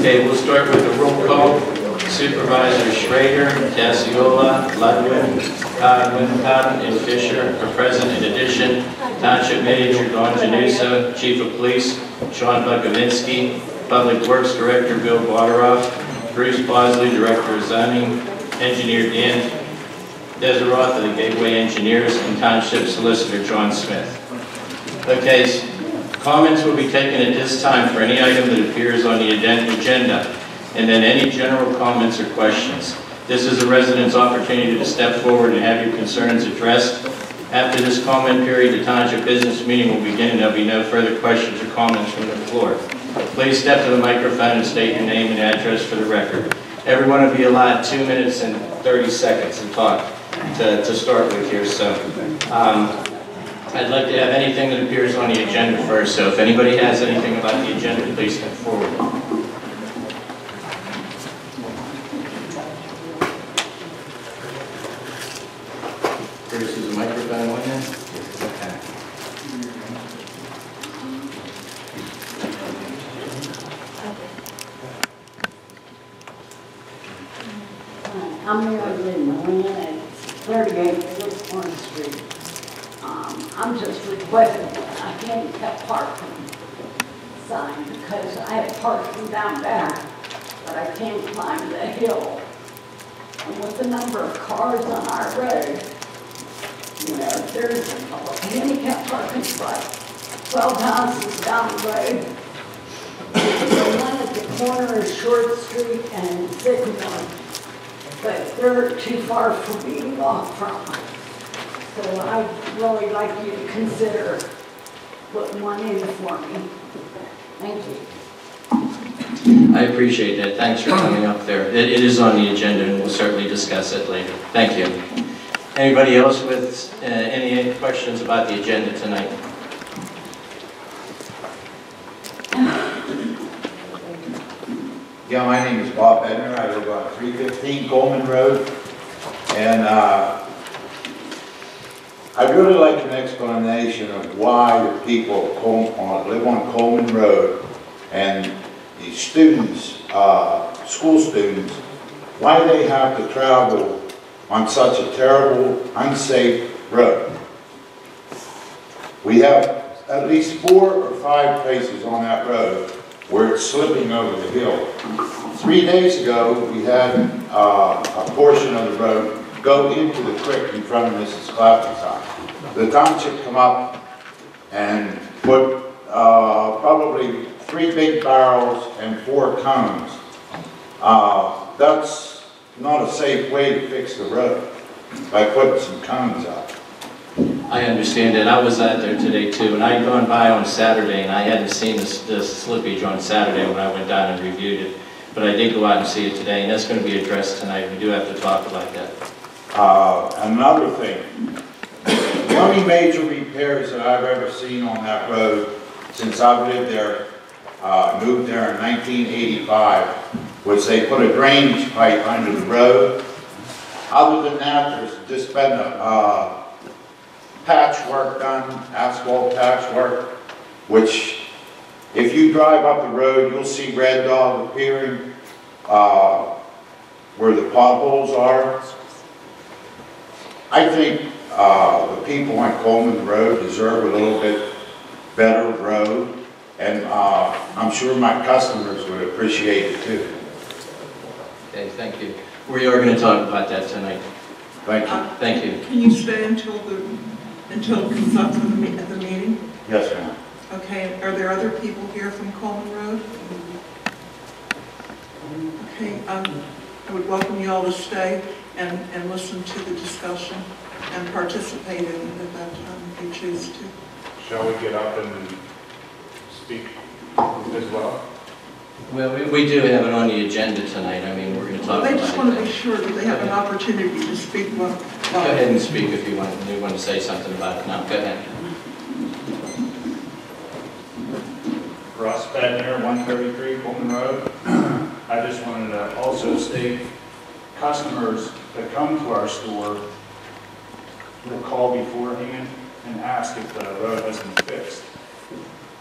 Okay, we'll start with the roll call. Supervisor Schrader, Tassiola, Ludwig, Cotton, and Fisher are present. In addition, Township Manager Dawn Januso, Chief of Police Sean Bukovinsky, Public Works Director Bill Wateroff, Bruce Bosley, Director of Zoning, Engineer Dan Deseroth of the Gateway Engineers, and Township Solicitor John Smith. Okay, comments will be taken at this time for any item that appears on the agenda, and then any general comments or questions. This is a resident's opportunity to step forward and have your concerns addressed. After this comment period, the Township Business Meeting will begin, and there will be no further questions or comments from the floor. Please step to the microphone and state your name and address for the record. Everyone will be allowed 2 minutes and 30 seconds to talk to start with here. So I'd like to have anything that appears on the agenda first. So if anybody has anything about the agenda, please come forward. Bruce, is the microphone on there? Okay. I'm Mary Lynn Moran at 38 Orange Street. I'm just requesting a handicap parking sign because I have parking down back, but I can't climb the hill. And with the number of cars on our road, you know, there's a handicap parking spot 12 houses down the road. The one at the corner is Short Street and Sycamore, but they're too far for me to walk from. So I'd really like you to consider putting one in for me. Thank you. I appreciate that. Thanks for coming up there. It is on the agenda, and we'll certainly discuss it later. Thank you. Anybody else with any questions about the agenda tonight? Yeah, my name is Bob Bedner. I live on 315 Coleman Road, and I'd really like an explanation of why the people live on Coleman Road and the students, school students, why they have to travel on such a terrible, unsafe road. We have at least 4 or 5 places on that road where it's slipping over the hill. 3 days ago, we had a portion of the road go into the creek in front of Mrs. Clapton's house. The township come up and put probably 3 big barrels and 4 cones. That's not a safe way to fix the road by putting some cones up. I understand that. I was out there today too, and I had gone by on Saturday, and I hadn't seen this slippage on Saturday when I went down and reviewed it. But I did go out and see it today, and that's going to be addressed tonight. We do have to talk about that. Another thing, the only major repairs that I've ever seen on that road since I've lived there, moved there in 1985, was they put a drainage pipe under the road. Other than that, there's just been a patchwork done, asphalt patchwork, which if you drive up the road, you'll see red dog appearing where the potholes are. I think the people on Coleman Road deserve a little bit better road, and I'm sure my customers would appreciate it too. Okay, thank you. We are going to talk about that tonight. Thank you. Thank you. Can you stay until it comes up to the meeting? Yes, ma'am. Okay, are there other people here from Coleman Road? Okay, I would welcome you all to stay and listen to the discussion and participate in it at that time if you choose to. Shall we get up and speak as well? Well, we do have it on the agenda tonight. I mean, we're going to talk about it. They just want to be sure that they have an opportunity to speak. Go ahead and speak if you want to say something about it now. Go ahead. Russ Bedner, 133 Coleman Road. I just wanted to also state customers that come to our store will call beforehand and ask if the road has been fixed.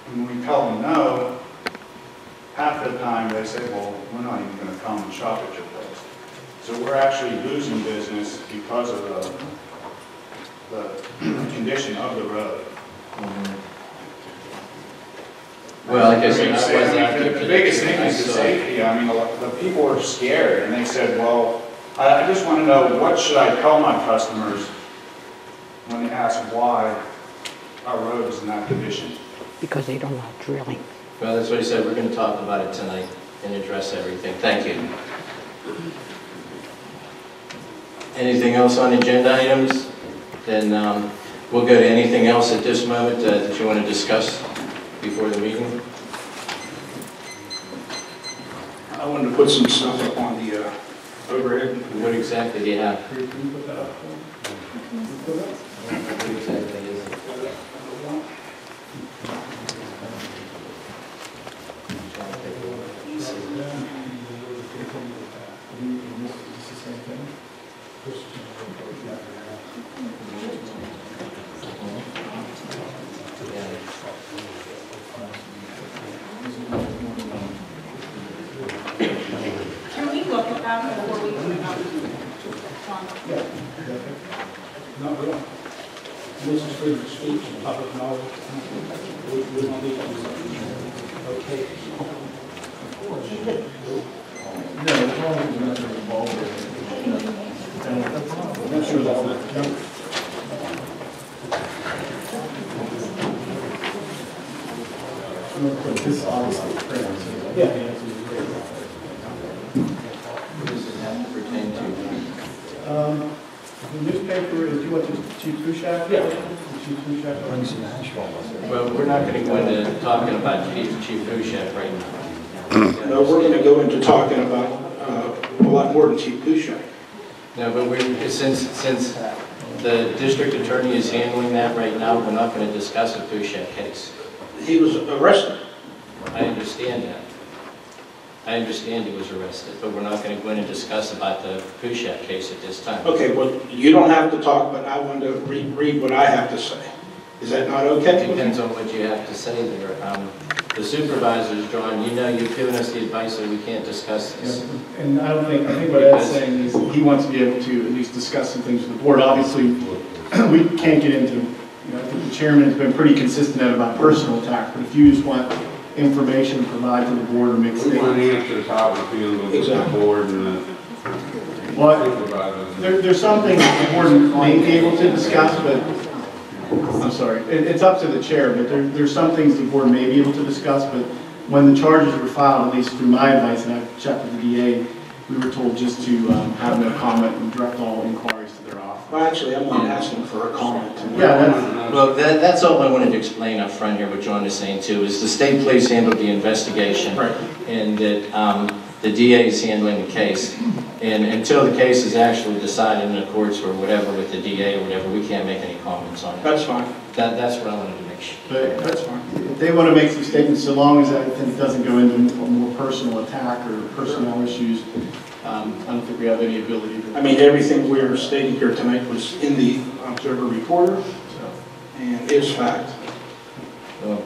And when we tell them no, half the time they say, well, we're not even going to come and shop at your place. So we're actually losing business because of the condition of the road. Well, like I said, I I wasn't out mean, there the today. biggest thing is the I saw- safety. I mean, the people are scared, and they said, well, I just want to know, what should I tell my customers when they ask why our road is in that condition? Because they don't like drilling. Well, that's what he said, we're going to talk about it tonight and address everything. Thank you. Anything else on agenda items? Then we'll go to anything else at this moment that you want to discuss before the meeting. I wanted to put some stuff up on the overhead. What exactly do you have? Can you put that up? What exactly is it? Can we look at that before we put it on? Not real. This is freedom of speech and public knowledge. We don't need to do okay. No, as long as we're not involved with it. I'm not sure that's not. This obviously. Yeah. What does it have to pertain to? The newspaper, if you want to Chief Kushak? Yeah. Chief Kushak. Well, we're not going to go into talking about Chief Hushek right now. No, we're going to go into talking about a lot more than Chief Kushak. No, but since the district attorney is handling that right now, we're not going to discuss the Hushek case. He was arrested. I understand that. I understand he was arrested, but we're not going to go in and discuss about the Hushek case at this time. Okay, well, you don't have to talk, but I want to read what I have to say. Is that not okay? It depends on what you have to say there. The supervisors, John, you know you've given us the advice that we can't discuss this. Yeah, and I think what Ed's saying is he wants to be able to at least discuss some things with the board. Obviously, we can't get into, I think the chairman has been pretty consistent about personal attacks, but if you just want information to provide to the board or make We want statements. answers how we feel with the Exactly. board and the Well, supervisors. there's some things the board may be able to discuss, but, I'm sorry, it's up to the chair, but there's some things the board may be able to discuss, but when the charges were filed, at least through my advice, and I've checked with the DA, we were told just to have no comment and direct all inquiries to their office. Well, actually, I'm not asking for a comment. Yeah, Well, that's all I wanted to explain up front here, what John is saying too, is the state police handled the investigation. Right. And that the DA is handling the case. And until the case is actually decided in the courts or whatever with the DA or whatever, we can't make any comments on it. That's fine. That's what I wanted to make sure. but that's fine. If they want to make some statements, so long as that it doesn't go into a more personal attack or personnel issues, I don't think we have any ability to. I mean, everything we're stating here tonight was in the Observer Reporter and is fact. Well,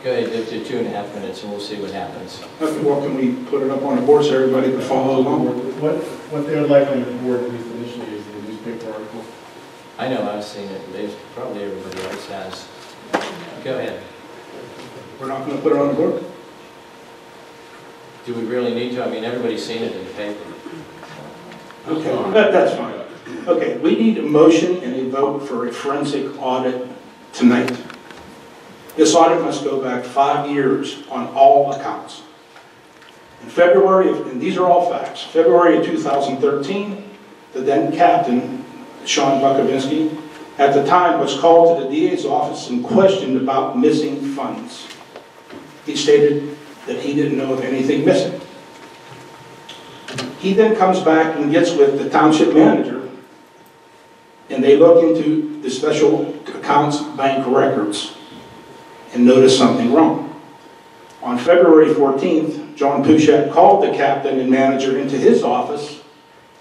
go ahead, do 2.5 minutes and we'll see what happens. Okay, well, can we put it up on the board so everybody can follow along? What they would like on the board, at least initially, is the newspaper article. I know I've seen it, probably everybody else has. Go ahead. We're not going to put it on the board? Do we really need to? I mean, everybody's seen it in the paper. Okay, that's fine. Okay, we need a motion and a vote for a forensic audit tonight. This audit must go back 5 years on all accounts. In February, and these are all facts, February of 2013, the then captain, Sean Bukovinsky, at the time was called to the DA's office and questioned about missing funds. He stated that he didn't know of anything missing. He then comes back and gets with the township manager, and they look into the special accounts bank records and notice something wrong. On February 14th, John Pushak called the captain and manager into his office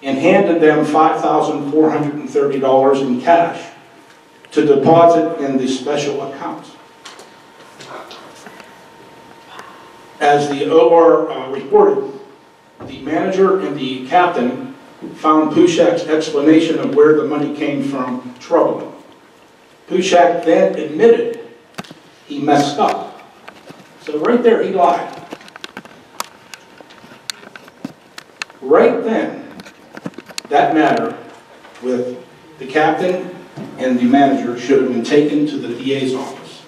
and handed them $5,430 in cash to deposit in the special account. as the OR reported, the manager and the captain found Pushak's explanation of where the money came from troubling. Pushak then admitted he messed up. So right there, he lied. Right then, that matter with the captain and the manager should have been taken to the DA's office,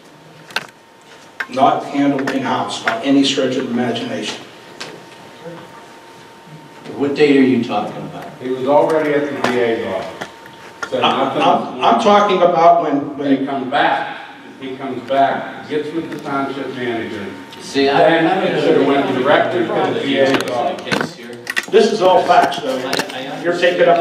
not handled in-house by any stretch of imagination. What date are you talking about? He was already at the DA's office. Said nothing. I'm talking about when He comes back, gets with the township manager. See, Then I it should have went directly to the DA's office. case here. this is all facts, though. I You're taking up